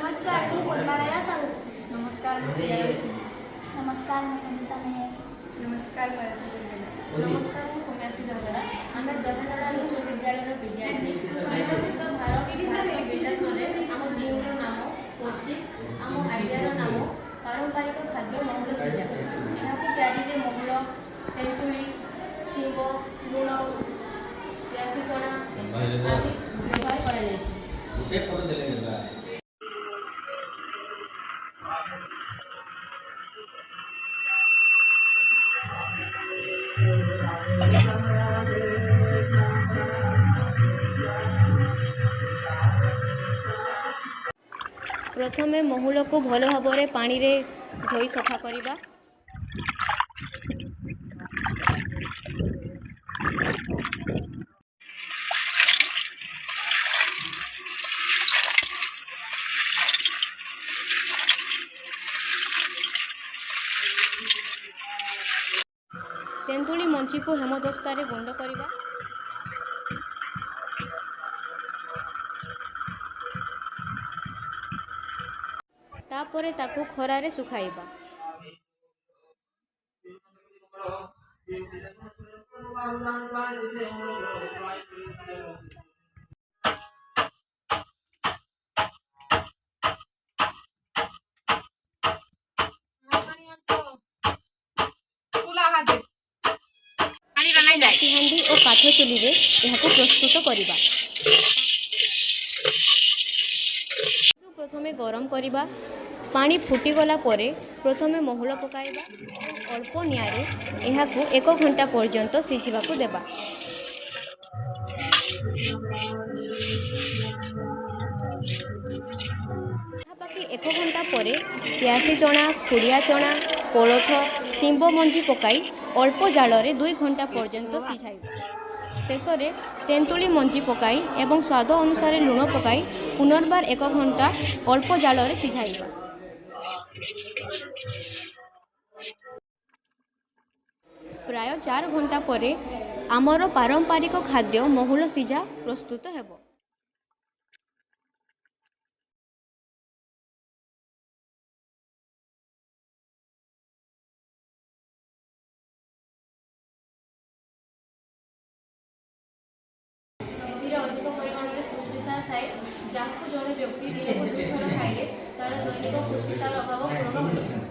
नमस्कार, मैं पद्मालया साहू। नमस्कार, मैं सियारा सिंह। नमस्कार, मैं संगीता मेहर। नमस्कार, नमस्कार, मैं सौम्यासी जंगला। आम दहनड़ा उच्च विद्यालय विद्यार्थी निर्वाचित भारतीय विद्यालय आम डीएम नाम पौष्टिक आम आइडियार नाम पारंपरिक खाद्य महुल सिजा। यहाँ तैयारी महुल तेंतुली शिंब लुण प्यासी चना आदि व्यवहार कर। प्रथमे महुल को भल भाव पानी रे धोई सफा करवा। तेंतुली मंची को हेमदस्ता रे गुंड करवा। तापरे ताकू खरारे सुखाइबा। माटी हांडी और काठ चुली रे यहाको प्रस्तुत करवा। प्रथमे गरम करवा। पानी फुटी गला परे प्रथमे महुल पकाइबा। अल्प निआरे यहाको 1 घंटा पर्यंत सिझिबाकू देबा। पाखी 1 घंटा परे प्यासी चना खुड़िया चना कोलथ शिंब मंजी पकाई अल्प जाल रे 2 घंटा पर्यंत सिझाइबा। शेष में तेंतुली मंजी पकाई एवं स्वाद अनुसार लुण पकाई पुनर्बार 1 घंटा अल्प जाल रे सिझाइबा। प्राय 4 घंटा परे आमर पारंपरिक खाद्य महुल सिझा प्रस्तुत हेबो। अधिक परिमाण में पुष्टिसार थाए जहाँ को जड़े व्यक्ति दिन को 2 थर खाइले तार दैनिक पुष्टिसार अभाव पूर्ण हो।